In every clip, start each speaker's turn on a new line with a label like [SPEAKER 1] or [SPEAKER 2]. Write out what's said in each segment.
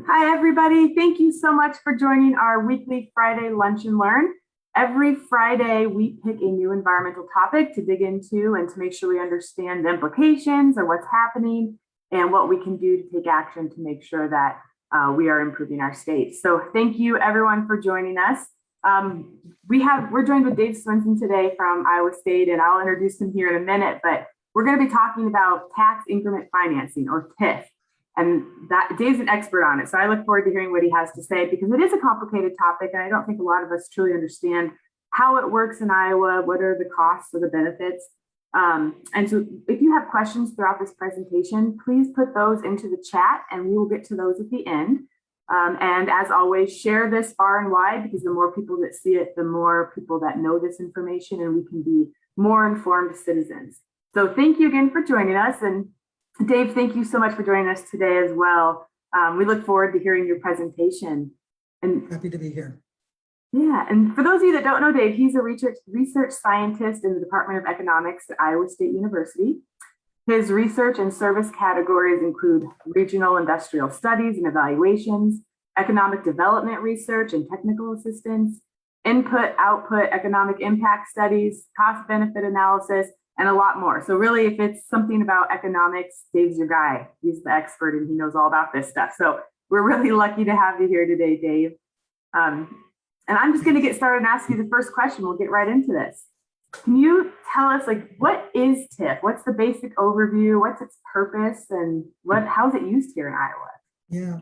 [SPEAKER 1] Hi, everybody. Thank you so much for joining our weekly Friday Lunch and Learn. Every Friday, we pick a new environmental topic to dig into and to make sure we understand the implications of what's happening and what we can do to take action to make sure that we are improving our state. So thank you, everyone, for joining us. We're joined with Dave Swenson today from Iowa State, and I'll introduce him here in a minute, but we're going to be talking about tax increment financing, or TIF. And that Dave's an expert on it. So I look forward to hearing what he has to say, because it is a complicated topic. And I don't think a lot of us truly understand how it works in Iowa, what are the costs or the benefits. And so if you have questions throughout this presentation, please put those into the chat and we will get to those at the end. And as always, share this far and wide, because the more people that see it, the more people that know this information, and we can be more informed citizens. So thank you again for joining us. And Dave, thank you so much for joining us today as well. We look forward to hearing your presentation. And
[SPEAKER 2] happy to be here.
[SPEAKER 1] Yeah, and for those of you that don't know Dave, he's a research scientist in the Department of Economics at Iowa State University. His research and service categories include regional industrial studies and evaluations, economic development research and technical assistance, input-output economic impact studies, cost-benefit analysis, and a lot more. So really, if it's something about economics, Dave's your guy. He's the expert and he knows all about this stuff. So we're really lucky to have you here today, Dave. And I'm just going to get started and ask you the first question. We'll get right into this. Can you tell us, what is TIF? What's the basic overview? What's its purpose? And how's it used here in Iowa?
[SPEAKER 2] Yeah,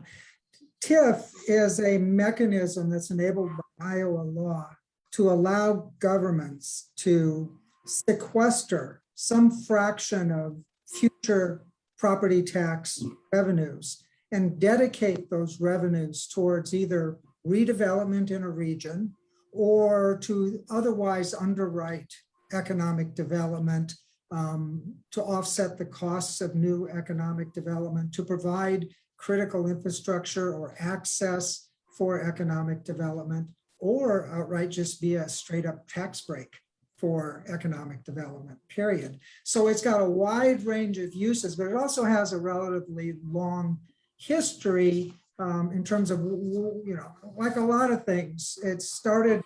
[SPEAKER 2] TIF is a mechanism that's enabled by Iowa law to allow governments to sequester some fraction of future property tax revenues and dedicate those revenues towards either redevelopment in a region or to otherwise underwrite economic development, to offset the costs of new economic development, to provide critical infrastructure or access for economic development, or outright just be a straight up tax break for economic development, period. So it's got a wide range of uses, but it also has a relatively long history in terms of, like a lot of things, it started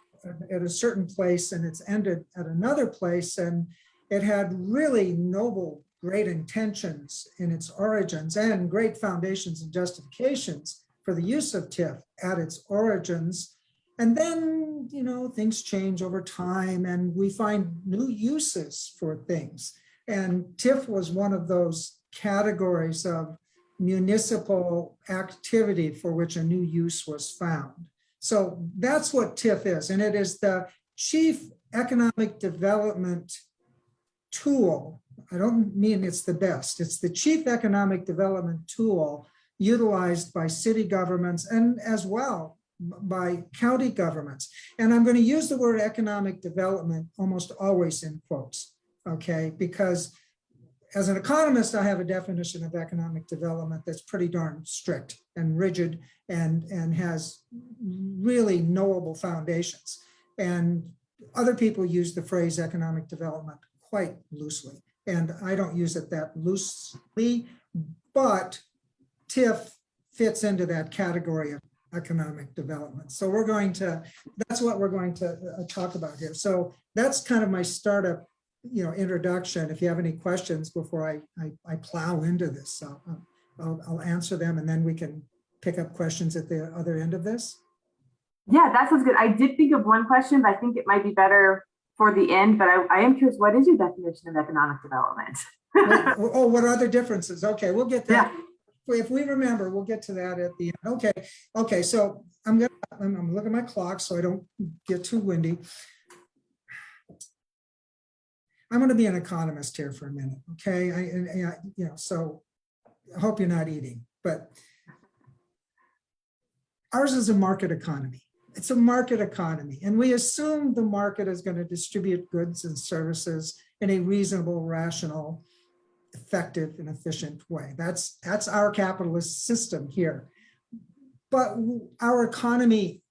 [SPEAKER 2] at a certain place and it's ended at another place. And it had really noble, great intentions in its origins and great foundations and justifications for the use of TIF at its origins. And then, things change over time and we find new uses for things. And TIF was one of those categories of municipal activity for which a new use was found. So that's what TIF is. And it is the chief economic development tool. I don't mean it's the best. It's the chief economic development tool utilized by city governments and as well by county governments. And I'm going to use the word economic development almost always in quotes, okay? Because as an economist, I have a definition of economic development that's pretty darn strict and rigid and has really knowable foundations. And other people use the phrase economic development quite loosely. And I don't use it that loosely, but TIF fits into that category of economic development. So that's what we're going to talk about here. So that's kind of my startup, introduction. If you have any questions before I plow into this, so I'll answer them and then we can pick up questions at the other end of this.
[SPEAKER 1] Yeah, that sounds good. I did think of one question, but I think it might be better for the end, but I am curious, what is your definition of economic development?
[SPEAKER 2] What are the differences? Okay, we'll get that.
[SPEAKER 1] Yeah.
[SPEAKER 2] If we remember, we'll get to that at the end. Okay. So I'm gonna look at my clock so I don't get too windy. I'm going to be an economist here for a minute. Okay, so I hope you're not eating, but ours is a market economy. It's a market economy, and we assume the market is going to distribute goods and services in a reasonable, rational, effective, and efficient way. That's our capitalist system here. But our economy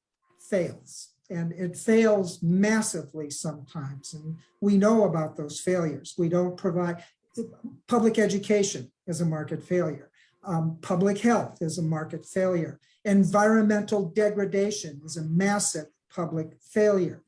[SPEAKER 2] fails, and it fails massively sometimes. And we know about those failures. We don't provide public education is a market failure. Public health is a market failure. Environmental degradation is a massive public failure.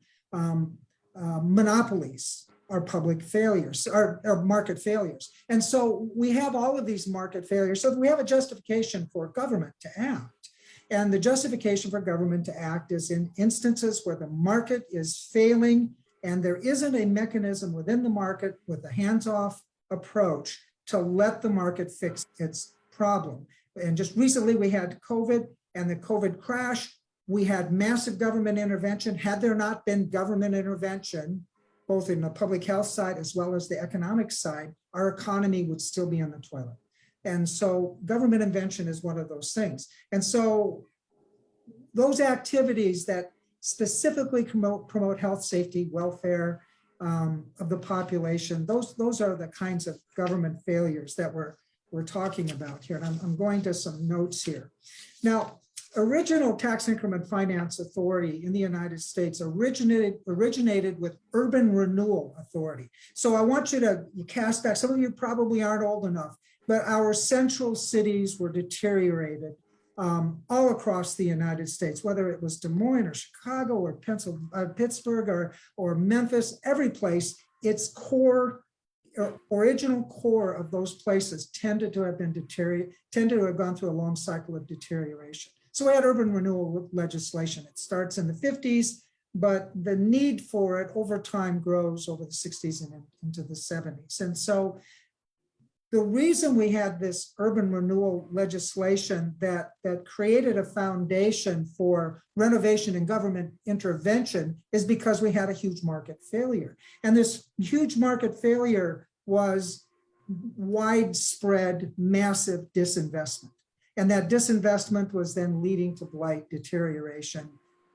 [SPEAKER 2] Monopolies are public failures, are market failures. And so we have all of these market failures. So we have a justification for government to act. And the justification for government to act is in instances where the market is failing and there isn't a mechanism within the market with a hands-off approach to let the market fix its problem. And just recently we had COVID and the COVID crash. We had massive government intervention. Had there not been government intervention, both in the public health side as well as the economic side, our economy would still be in the toilet. And so government intervention is one of those things. And so those activities that specifically promote health, safety, welfare of the population, those are the kinds of government failures that we're talking about here. And I'm going to some notes here. Now, original tax increment finance authority in the United States originated with urban renewal authority. So I want you to cast back, some of you probably aren't old enough, but our central cities were deteriorated all across the United States, whether it was Des Moines or Chicago or Pittsburgh or Memphis, every place, its core, original core of those places tended to have gone through a long cycle of deterioration. So we had urban renewal legislation. It starts in the 50s, but the need for it over time grows over the 60s and into the 70s. And so the reason we had this urban renewal legislation that created a foundation for renovation and government intervention is because we had a huge market failure. And this huge market failure was widespread, massive disinvestment. And that disinvestment was then leading to blight, deterioration,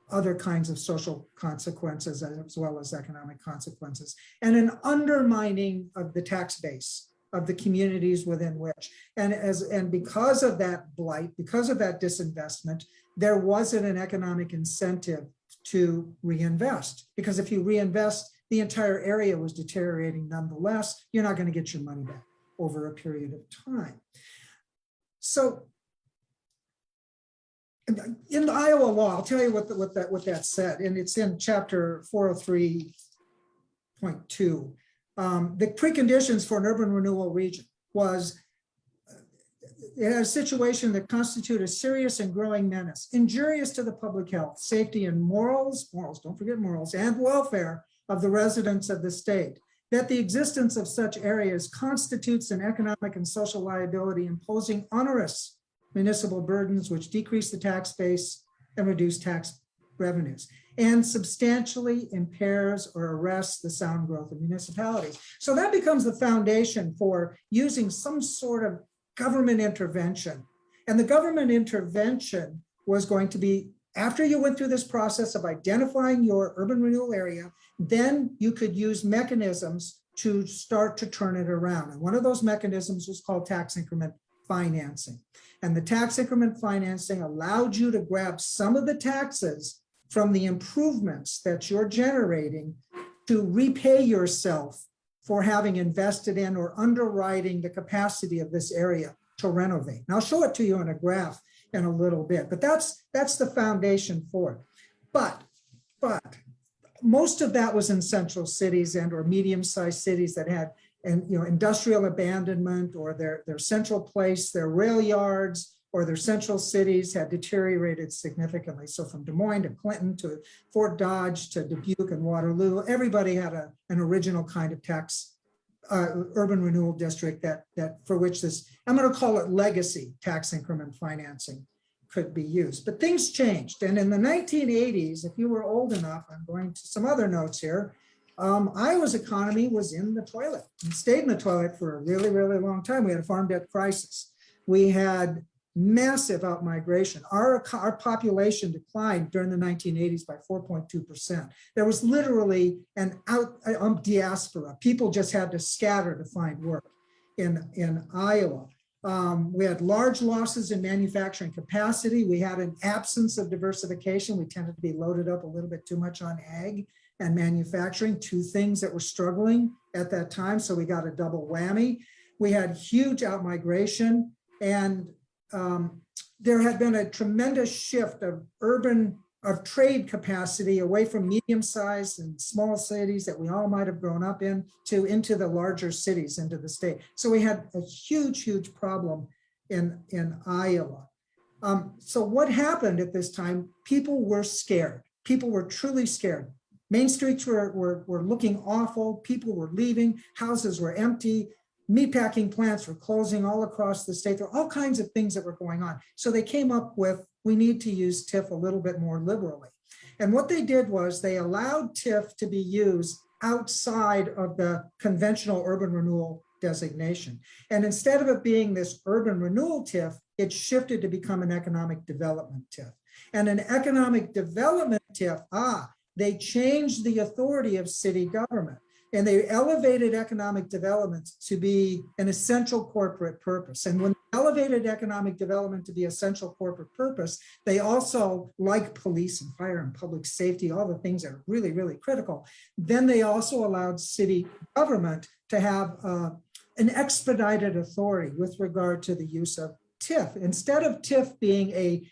[SPEAKER 2] other kinds of social consequences, as well as economic consequences, and an undermining of the tax base of the communities within which. And because of that blight, because of that disinvestment, there wasn't an economic incentive to reinvest. Because if you reinvest, the entire area was deteriorating nonetheless. You're not going to get your money back over a period of time. So in the Iowa law, I'll tell you what that said, and it's in chapter 403.2. The preconditions for an urban renewal region was it had a situation that constituted a serious and growing menace, injurious to the public health, safety, and morals, don't forget morals, and welfare of the residents of the state. That the existence of such areas constitutes an economic and social liability imposing onerous municipal burdens which decrease the tax base and reduce tax revenues, and substantially impairs or arrests the sound growth of municipalities. So that becomes the foundation for using some sort of government intervention. And the government intervention was going to be, after you went through this process of identifying your urban renewal area, then you could use mechanisms to start to turn it around. And one of those mechanisms was called tax increment financing. And the tax increment financing allowed you to grab some of the taxes from the improvements that you're generating to repay yourself for having invested in or underwriting the capacity of this area to renovate. And I'll show it to you in a graph in a little bit, but that's the foundation for it. But most of that was in central cities and or medium-sized cities that had industrial abandonment, or their central place, their rail yards, or their central cities had deteriorated significantly. So from Des Moines to Clinton to Fort Dodge to Dubuque and Waterloo, everybody had an original kind of tax urban renewal district that for which this, I'm going to call it legacy tax increment financing, could be used. But things changed. And in the 1980s, if you were old enough, I'm going to some other notes here, Iowa's economy was in the toilet and stayed in the toilet for a really, really long time. We had a farm debt crisis. We had massive outmigration. Our population declined during the 1980s by 4.2%. There was literally an diaspora. People just had to scatter to find work in Iowa. We had large losses in manufacturing capacity. We had an absence of diversification. We tended to be loaded up a little bit too much on ag and manufacturing, two things that were struggling at that time. So we got a double whammy. We had huge outmigration, and there had been a tremendous shift of trade capacity away from medium-sized and small cities that we all might have grown up in into the larger cities, into the state. So we had a huge problem in Iowa. So what happened at this time? People were scared. People were truly scared. Main streets were looking awful. People were leaving. Houses were empty. Meatpacking plants were closing all across the state. There were all kinds of things that were going on. So they came up with, we need to use TIF a little bit more liberally. And what they did was they allowed TIF to be used outside of the conventional urban renewal designation. And instead of it being this urban renewal TIF, it shifted to become an economic development TIF. And an economic development TIF, they changed the authority of city government. And they elevated economic development to be an essential corporate purpose. And when they elevated economic development to be essential corporate purpose, they also, like police and fire and public safety, all the things that are really, really critical, then they also allowed city government to have an expedited authority with regard to the use of TIF. Instead of TIF being a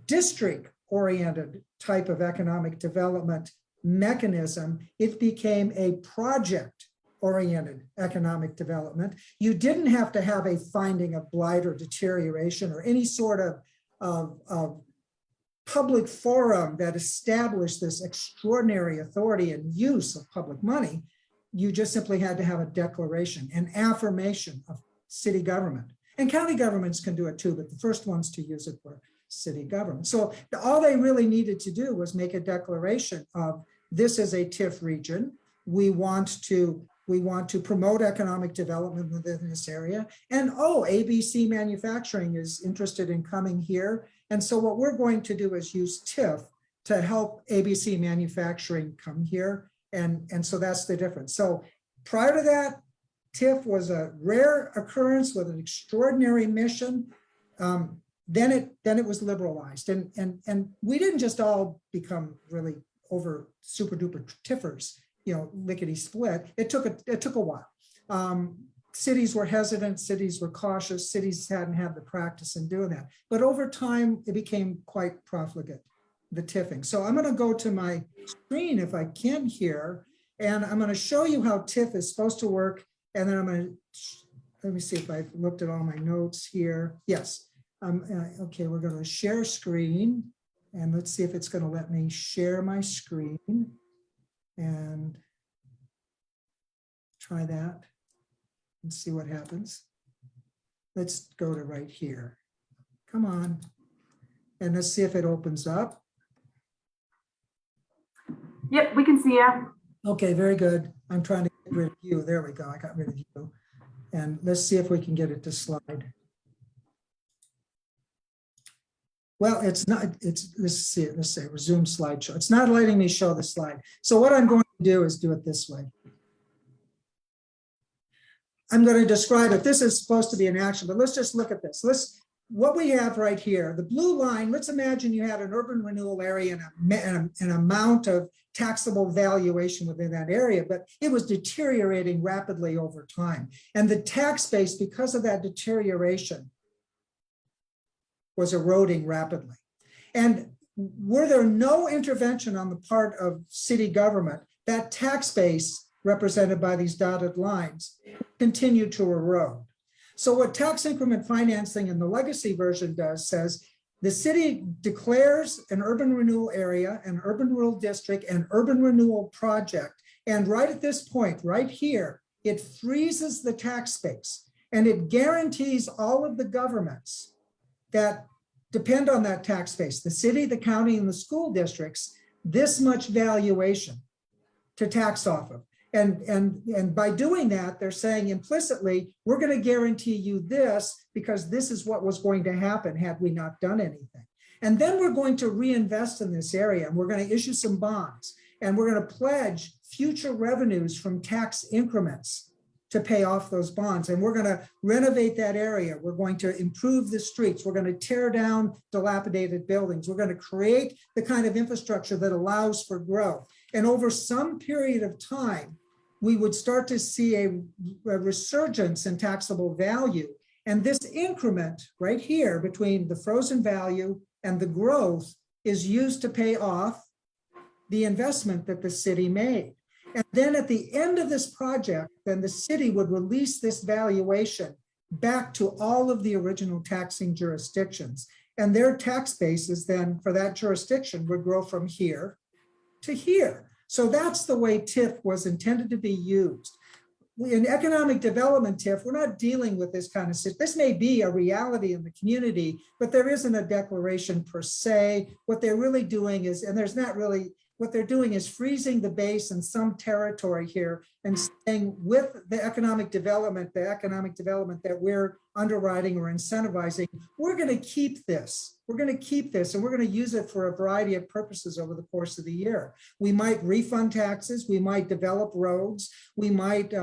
[SPEAKER 2] district-oriented type of economic development mechanism, it became a project-oriented economic development. You didn't have to have a finding of blight or deterioration or any sort of public forum that established this extraordinary authority and use of public money. You just simply had to have a declaration, an affirmation of city government. And county governments can do it too, but the first ones to use it were city government. So all they really needed to do was make a declaration of, this is a TIF region. We want to promote economic development within this area. And ABC Manufacturing is interested in coming here. And so what we're going to do is use TIF to help ABC Manufacturing come here. And so that's the difference. So prior to that, TIF was a rare occurrence with an extraordinary mission. Then it was liberalized. And we didn't just all become really over super duper TIFers, lickety split. It took a while. Cities were hesitant, cities were cautious, cities hadn't had the practice in doing that. But over time, it became quite profligate, the TIFing. So I'm going to go to my screen if I can here, and I'm going to show you how TIF is supposed to work. And then I'm going to, let me see if I've looked at all my notes here. Yes. Okay, we're going to share screen. And let's see if it's going to let me share my screen and try that and see what happens. Let's go to right here. Come on. And let's see if it opens up.
[SPEAKER 1] Yep, we can see you.
[SPEAKER 2] Okay, very good. I'm trying to get rid of you. There we go. I got rid of you. And let's see if we can get it to slide. Well, it's not, let's see, let's say resume slideshow. It's not letting me show the slide. So what I'm going to do is do it this way. I'm going to describe it. This is supposed to be an action, but let's just look at this. What we have right here, the blue line, let's imagine you had an urban renewal area and an amount of taxable valuation within that area, but it was deteriorating rapidly over time. And the tax base, because of that deterioration, was eroding rapidly. And were there no intervention on the part of city government, that tax base represented by these dotted lines continued to erode. So what tax increment financing in the legacy version does says the city declares an urban renewal area, an urban renewal district, an urban renewal project. And right at this point, right here, it freezes the tax base and it guarantees all of the governments that depend on that tax base, the city, the county, and the school districts, this much valuation to tax off of. And by doing that, they're saying implicitly, we're going to guarantee you this because this is what was going to happen had we not done anything. And then we're going to reinvest in this area and we're going to issue some bonds and we're going to pledge future revenues from tax increments to pay off those bonds. And we're going to renovate that area. We're going to improve the streets. We're going to tear down dilapidated buildings. We're going to create the kind of infrastructure that allows for growth. And over some period of time, we would start to see a resurgence in taxable value. And this increment right here between the frozen value and the growth is used to pay off the investment that the city made. And then at the end of this project, then the city would release this valuation back to all of the original taxing jurisdictions. And their tax bases then for that jurisdiction would grow from here to here. So that's the way TIF was intended to be used. In economic development TIF, we're not dealing with this kind of situation. This may be a reality in the community, but there isn't a declaration per se. What they're really doing is, and there's not really, what they're doing is freezing the base in some territory here and saying with the economic development that we're underwriting or incentivizing, we're going to keep this. We're going to keep this and we're going to use it for a variety of purposes over the course of the year. We might refund taxes. We might develop roads. We might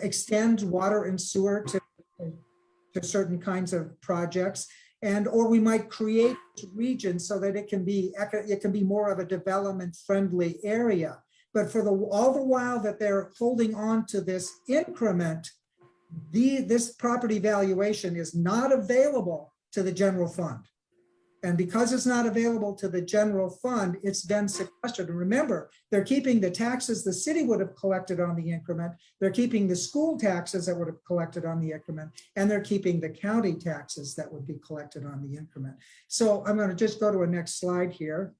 [SPEAKER 2] extend water and sewer to certain kinds of projects. Or we might create regions so that it can be more of a development friendly area. But for all the while that they're holding on to this increment, this property valuation is not available to the general fund. And because it's not available to the general fund, it's been sequestered. And remember, they're keeping the taxes the city would have collected on the increment. They're keeping the school taxes that would have collected on the increment. And they're keeping the county taxes that would be collected on the increment. So I'm going to just go to a next slide here.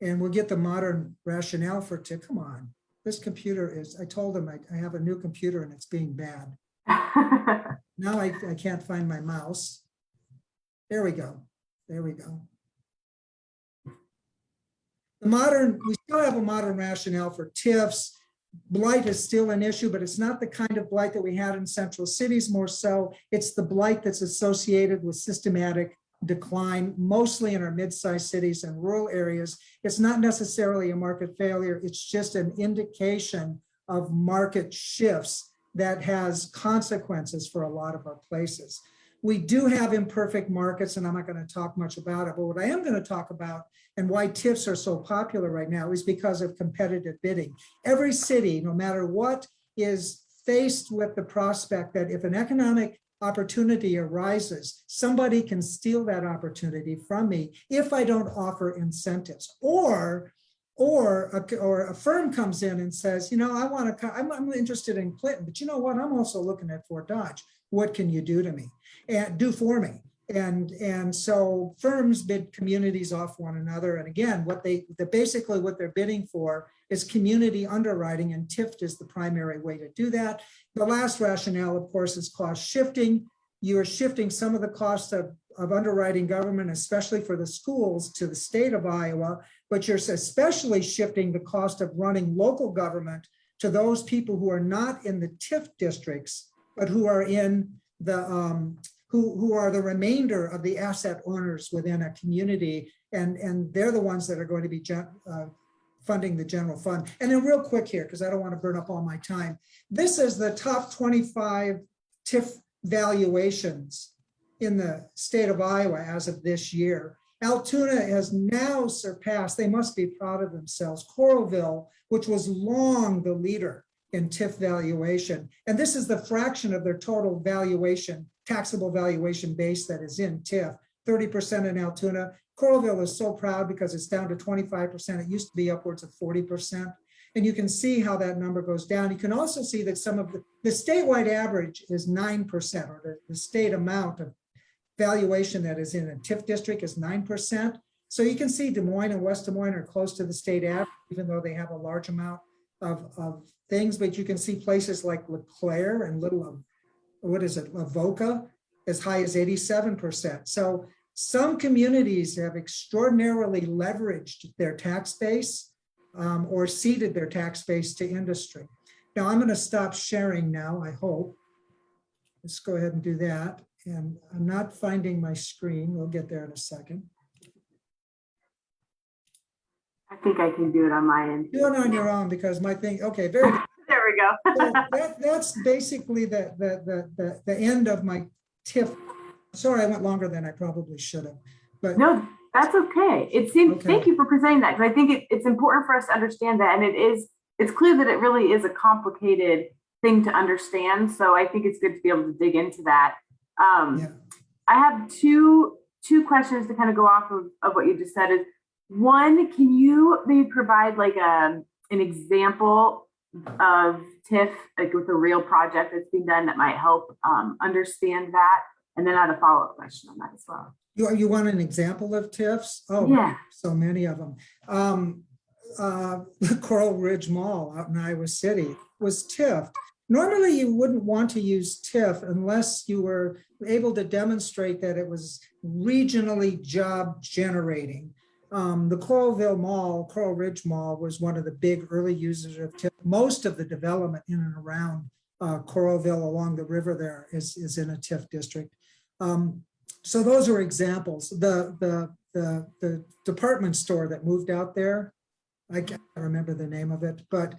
[SPEAKER 2] And we'll get the modern rationale for TIF. Come on. This computer is, I told them I have a new computer and it's being bad. Now I can't find my mouse. There we go. There we go. We still have a modern rationale for TIFs. Blight is still an issue, but it's not the kind of blight that we had in central cities more so. It's the blight that's associated with systematic decline, mostly in our mid-sized cities and rural areas. It's not necessarily a market failure. It's just an indication of market shifts that has consequences for a lot of our places. We do have imperfect markets, and I'm not going to talk much about it, but what I am going to talk about and why TIFs are so popular right now is because of competitive bidding. Every city, no matter what, is faced with the prospect that if an economic opportunity arises, somebody can steal that opportunity from me if I don't offer incentives. Or a firm comes in and says, you know, I'm interested in Clinton, but you know what? I'm also looking at Fort Dodge. What can you do to me and do for me? And so firms bid communities off one another. And again, basically what they're bidding for is community underwriting, and TIF is the primary way to do that. The last rationale, of course, is cost shifting. You are shifting some of the costs of underwriting government, especially for the schools, to the state of Iowa, but you're especially shifting the cost of running local government to those people who are not in the TIF districts, but who are in the who are the remainder of the asset owners within a community, and they're the ones that are going to be funding the general fund. And then real quick here, because I don't want to burn up all my time, this is the top 25 TIF valuations in the state of Iowa as of this year. Altoona has now surpassed, they must be proud of themselves, Coralville, which was long the leader in TIF valuation. And this is the fraction of their total valuation, taxable valuation base that is in TIF, 30% in Altoona. Coralville is so proud because it's down to 25%. It used to be upwards of 40%. And you can see how that number goes down. You can also see that some of the statewide average is 9%, or the state amount of valuation that is in a TIF district is 9%. So you can see Des Moines and West Des Moines are close to the state average, even though they have a large amount of things. But you can see places like LeClaire and Avoca as high as 87%. So some communities have extraordinarily leveraged their tax base or ceded their tax base to industry. Now I'm going to stop sharing now, I hope. Let's go ahead and do that. And I'm not finding my screen. We'll get there in a second.
[SPEAKER 1] I think I can do it on my end.
[SPEAKER 2] Do it on your own because my thing, okay, very good.
[SPEAKER 1] There we go.
[SPEAKER 2] So that's basically the end of my TIF. Sorry, I went longer than I probably should have. But
[SPEAKER 1] no, that's okay. It seems.
[SPEAKER 2] Okay.
[SPEAKER 1] Thank you for presenting that, because I think it's important for us to understand that, and it's clear that it really is a complicated thing to understand. So I think it's good to be able to dig into that.
[SPEAKER 2] Yeah.
[SPEAKER 1] I have two questions to kind of go off of what you just said. Is one, can you maybe provide like an example of TIF, like with a real project that's being done that might help understand that? And then I had a follow-up question on that as well.
[SPEAKER 2] You want an example of TIFs? Oh,
[SPEAKER 1] yeah,
[SPEAKER 2] so many of them. The Coral Ridge Mall out in Iowa City was TIF'd. Normally, you wouldn't want to use TIF unless you were able to demonstrate that it was regionally job generating. The Coral Ridge Mall was one of the big early users of TIF. Most of the development in and around Coralville along the river there is in a TIF district. So those are examples. The department store that moved out there, I can't remember the name of it, but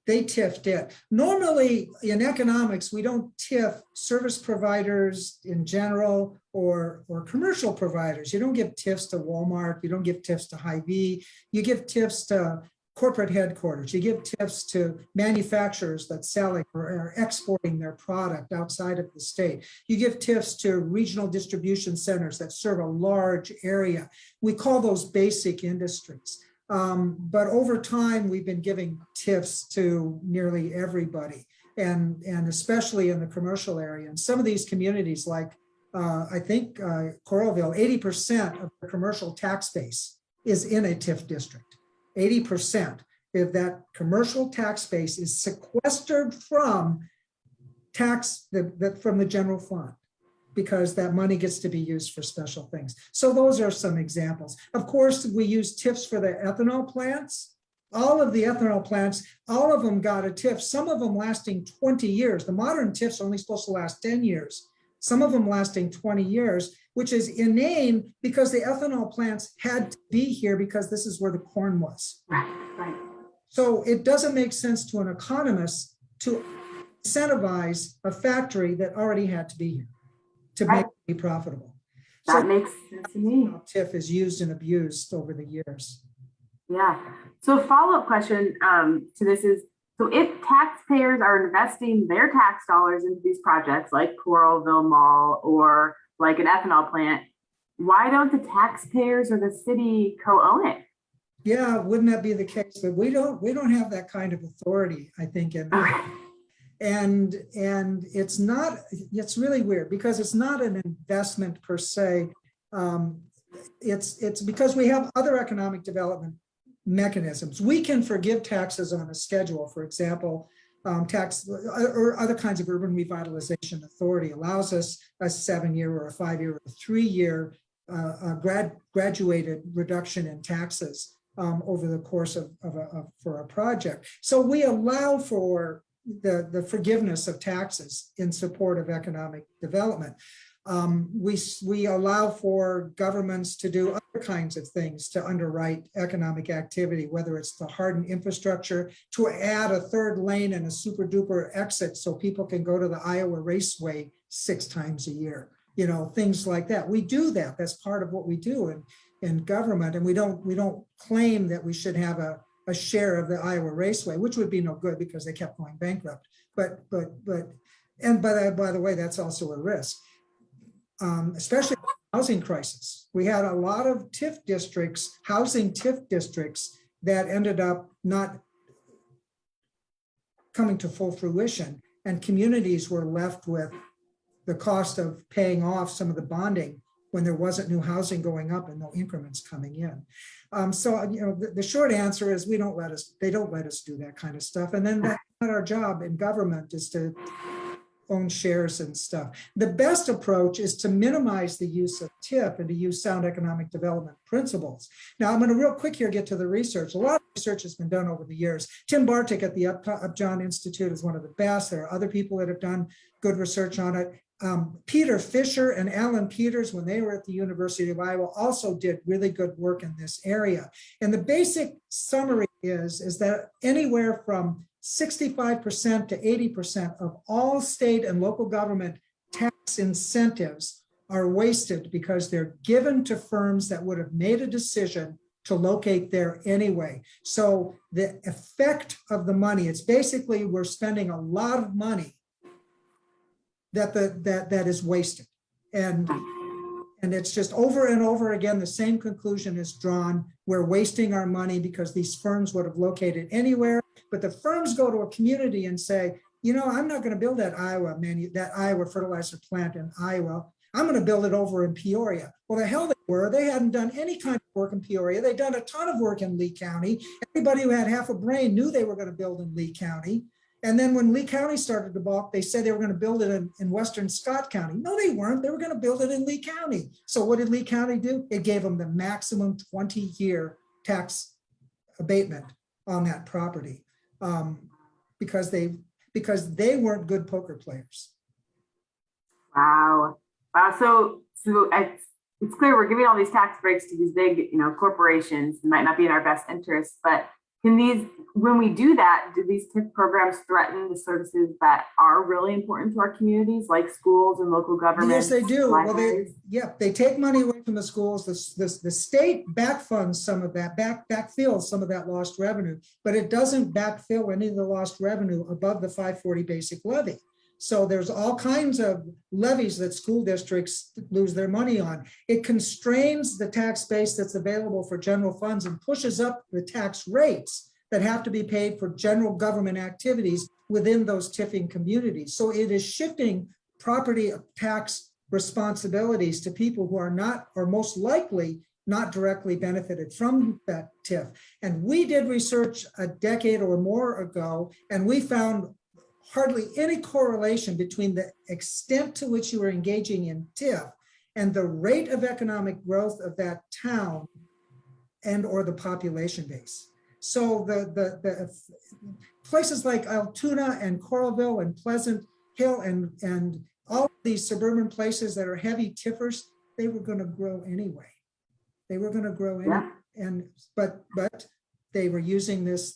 [SPEAKER 2] they TIF'd it. Normally in economics, we don't TIF service providers in general or commercial providers. You don't give TIFs to Walmart. You don't give TIFs to Hy-Vee. You give TIFs to corporate headquarters. You give TIFs to manufacturers that selling or are exporting their product outside of the state. You give TIFs to regional distribution centers that serve a large area. We call those basic industries. But over time, we've been giving TIFs to nearly everybody, and especially in the commercial area. And some of these communities, like I think Coralville, 80% of the commercial tax base is in a TIF district. 80% of that commercial tax base is sequestered from from the general fund, because that money gets to be used for special things. So those are some examples. Of course, we use TIFs for the ethanol plants. All of the ethanol plants, all of them got a TIF, some of them lasting 20 years. The modern TIFs are only supposed to last 10 years. Some of them lasting 20 years, which is inane because the ethanol plants had to be here because this is where the corn was.
[SPEAKER 1] right.
[SPEAKER 2] So it doesn't make sense to an economist to incentivize a factory that already had to be here to make it be profitable.
[SPEAKER 1] That makes sense to me.
[SPEAKER 2] TIF is used and abused over the years.
[SPEAKER 1] Yeah. So a follow-up question to this is, so if taxpayers are investing their tax dollars into these projects like Coralville Mall or like an ethanol plant, why don't the taxpayers or the city co-own it?
[SPEAKER 2] Yeah, wouldn't that be the case? But we don't have that kind of authority, I think. And it's really weird because it's not an investment per se. It's because we have other economic development mechanisms. We can forgive taxes on a schedule. For example, tax or other kinds of urban revitalization authority allows us a 7-year or a 5-year or a 3-year graduated reduction in taxes over the course for a project. So we allow for the forgiveness of taxes in support of economic development. We allow for governments to do other kinds of things to underwrite economic activity, whether it's to harden infrastructure, to add a third lane and a super duper exit so people can go to the Iowa Raceway 6 times a year, things like that. We do that. That's part of what we do in government. And we don't claim that we should have a share of the Iowa Raceway, which would be no good because they kept going bankrupt. But by the way, that's also a risk. Especially housing crisis. We had a lot of TIF districts, housing TIF districts that ended up not coming to full fruition, and communities were left with the cost of paying off some of the bonding when there wasn't new housing going up and no increments coming in. So the short answer is they don't let us do that kind of stuff. And then that's not our job in government, is to own shares and stuff. The best approach is to minimize the use of TIF and to use sound economic development principles. Now, I'm going to real quick here get to the research. A lot of research has been done over the years. Tim Bartik at the Upjohn Institute is one of the best. There are other people that have done good research on it. Peter Fisher and Alan Peters, when they were at the University of Iowa, also did really good work in this area. And the basic summary is that anywhere from 65% to 80% of all state and local government tax incentives are wasted because they're given to firms that would have made a decision to locate there anyway. So the effect of the money, it's basically we're spending a lot of money that is wasted. And it's just over and over again, the same conclusion is drawn. We're wasting our money because these firms would have located anywhere, but the firms go to a community and say, you know, I'm not going to build that Iowa fertilizer plant in Iowa. I'm going to build it over in Peoria. Well, the hell they were. They hadn't done any kind of work in Peoria. They'd done a ton of work in Lee County. Everybody who had half a brain knew they were going to build in Lee County. And then when Lee County started to balk, they said they were going to build it in Western Scott County. No, they weren't. They were going to build it in Lee County. So what did Lee County do? It gave them the maximum 20-year tax abatement on that property because they weren't good poker players.
[SPEAKER 1] Wow. So it's clear we're giving all these tax breaks to these big, corporations. It might not be in our best interest, but when we do that, do these TIF programs threaten the services that are really important to our communities, like schools and local government?
[SPEAKER 2] Yes, they do. Well, they take money away from the schools. The state backfunds some of that, backfills some of that lost revenue, but it doesn't backfill any of the lost revenue above the 540 basic levy. So there's all kinds of levies that school districts lose their money on. It constrains the tax base that's available for general funds and pushes up the tax rates that have to be paid for general government activities within those TIFing communities. So it is shifting property tax responsibilities to people who are not, or most likely not directly benefited from that TIF. And we did research a decade or more ago, and we found hardly any correlation between the extent to which you are engaging in TIF and the rate of economic growth of that town and or the population base. So the places like Altoona and Coralville and Pleasant Hill and all of these suburban places that are heavy TIFers, they were going to grow anyway. They were going to grow anyway. Yeah. But they were using these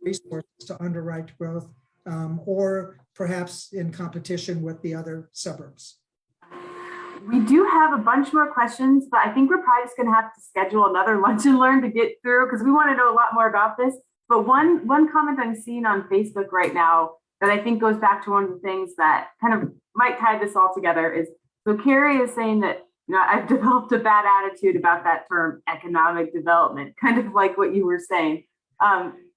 [SPEAKER 2] resources to underwrite growth. Or perhaps in competition with the other suburbs.
[SPEAKER 1] We do have a bunch more questions, but I think we're probably just going to have to schedule another lunch and learn to get through because we want to know a lot more about this. But one comment I'm seeing on Facebook right now that I think goes back to one of the things that kind of might tie this all together is, so Carrie is saying that, I've developed a bad attitude about that term economic development, kind of like what you were saying.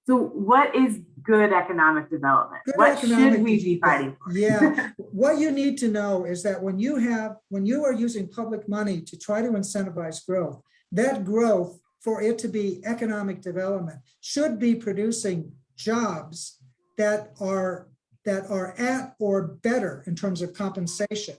[SPEAKER 1] So what is good economic development? What should we be fighting for?
[SPEAKER 2] Yeah, what you need to know is that when you are using public money to try to incentivize growth, that growth, for it to be economic development, should be producing jobs that are at or better in terms of compensation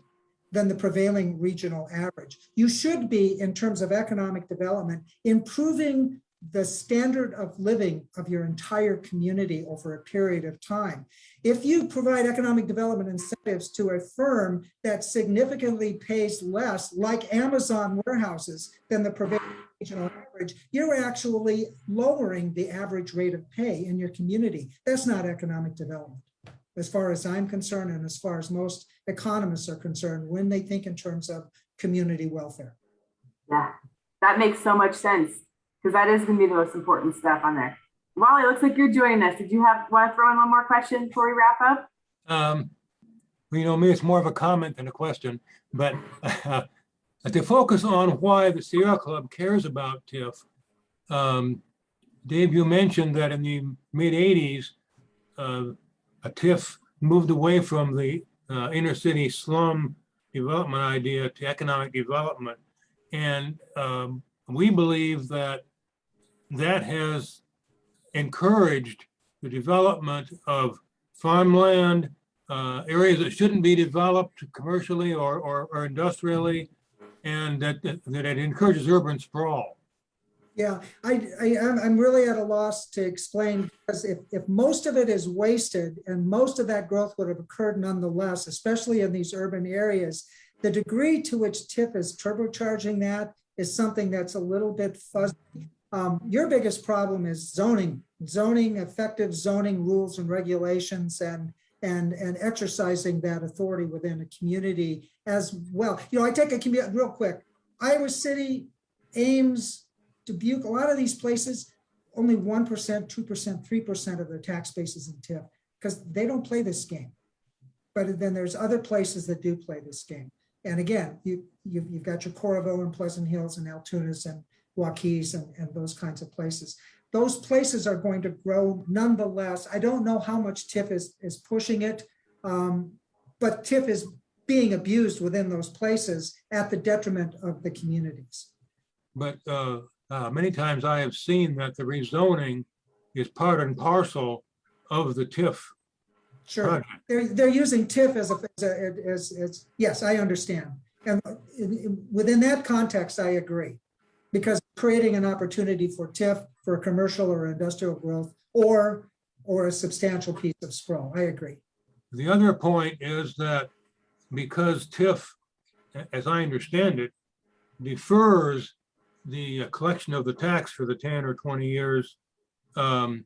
[SPEAKER 2] than the prevailing regional average. You should be, in terms of economic development, improving the standard of living of your entire community over a period of time. If you provide economic development incentives to a firm that significantly pays less, like Amazon warehouses, than the prevailing regional average, you're actually lowering the average rate of pay in your community. That's not economic development, as far as I'm concerned, and as far as most economists are concerned when they think in terms of community welfare.
[SPEAKER 1] Yeah, that makes so much sense, because that is going to be the most important stuff on there. Wally, it looks like you're joining us. Did you want to throw in one more question before we wrap up?
[SPEAKER 3] Well, me, it's more of a comment than a question, but to focus on why the Sierra Club cares about TIF, Dave, you mentioned that in the mid-'80s, a TIF moved away from the inner city slum development idea to economic development. And we believe that has encouraged the development of farmland, areas that shouldn't be developed commercially or industrially, and that it encourages urban sprawl.
[SPEAKER 2] Yeah, I'm really at a loss to explain, because if most of it is wasted and most of that growth would have occurred nonetheless, especially in these urban areas, the degree to which TIF is turbocharging that is something that's a little bit fuzzy. Your biggest problem is zoning, effective zoning rules and regulations, and exercising that authority within a community as well. I take a community real quick. Iowa City, Ames, Dubuque, a lot of these places, only 1%, 2%, 3% of their tax base is in TIF because they don't play this game. But then there's other places that do play this game. And again, you've got your Coralville and Pleasant Hills and Altoona and Waukee and those kinds of places. Those places are going to grow nonetheless. I don't know how much TIF is pushing it, but TIF is being abused within those places at the detriment of the communities.
[SPEAKER 3] But many times I have seen that the rezoning is part and parcel of the TIF
[SPEAKER 2] Sure,
[SPEAKER 3] project.
[SPEAKER 2] they're using TIF as yes, I understand. And within that context, I agree. Because creating an opportunity for TIF for commercial or industrial growth or a substantial piece of sprawl, I agree.
[SPEAKER 3] The other point is that because TIF, as I understand it, defers the collection of the tax for the 10 or 20 years, and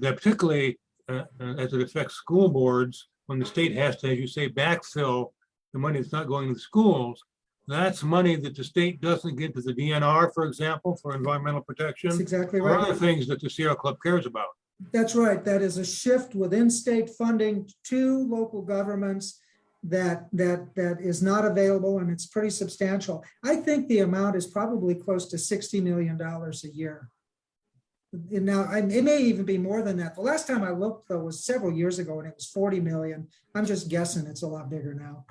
[SPEAKER 3] that particularly as it affects school boards, when the state has to, as you say, backfill the money that's not going to the schools, that's money that the state doesn't get to the DNR, for example, for environmental protection.
[SPEAKER 2] That's exactly
[SPEAKER 3] or
[SPEAKER 2] right.
[SPEAKER 3] other things that the Sierra Club cares about.
[SPEAKER 2] That's right. That is a shift within state funding to local governments that is not available, and it's pretty substantial. I think the amount is probably close to $60 million a year. And now it may even be more than that. The last time I looked, though, was several years ago, and it was 40 million. I'm just guessing it's a lot bigger now.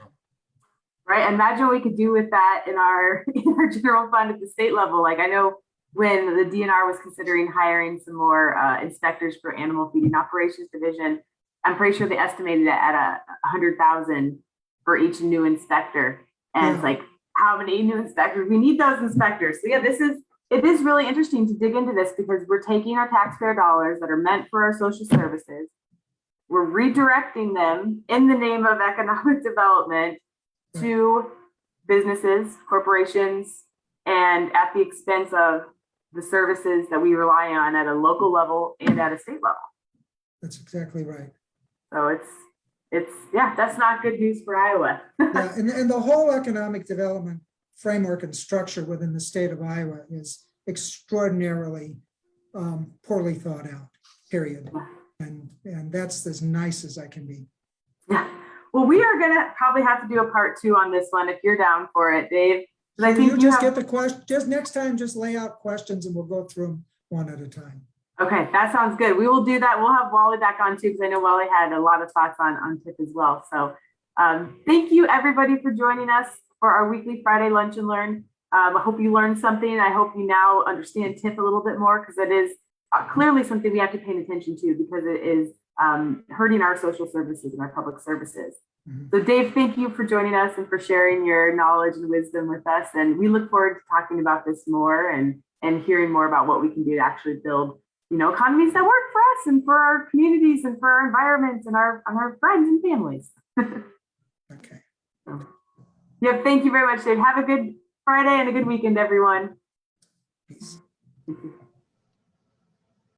[SPEAKER 1] Right. Imagine what we could do with that in our general fund at the state level. Like I know when the DNR was considering hiring some more inspectors for animal feeding operations division, I'm pretty sure they estimated it at 100,000 for each new inspector. And it's like, how many new inspectors? We need those inspectors. So yeah, it is really interesting to dig into this because we're taking our taxpayer dollars that are meant for our social services. We're redirecting them in the name of economic development to businesses, corporations, and at the expense of the services that we rely on at a local level and at a state level.
[SPEAKER 2] That's exactly right.
[SPEAKER 1] So yeah, that's not good news for Iowa.
[SPEAKER 2] Yeah, and the whole economic development framework and structure within the state of Iowa is extraordinarily poorly thought out, period. And that's as nice as I can be.
[SPEAKER 1] Yeah. Well, we are going to probably have to do a part 2 on this one if you're down for it, Dave.
[SPEAKER 2] I think you just get the question, just next time, just lay out questions and we'll go through them one at a time.
[SPEAKER 1] Okay, that sounds good. We will do that. We'll have Wally back on too, because I know Wally had a lot of thoughts on TIF as well. So thank you everybody for joining us for our weekly Friday Lunch and Learn. I hope you learned something. I hope you now understand TIF a little bit more because it is clearly something we have to pay attention to because it is hurting our social services and our public services. Mm-hmm. So Dave, thank you for joining us and for sharing your knowledge and wisdom with us. And we look forward to talking about this more and hearing more about what we can do to actually build, economies that work for us and for our communities and for our environments and our friends and families.
[SPEAKER 2] Okay.
[SPEAKER 1] So, yeah, thank you very much, Dave. Have a good Friday and a good weekend, everyone.
[SPEAKER 2] Peace.
[SPEAKER 1] Thank you.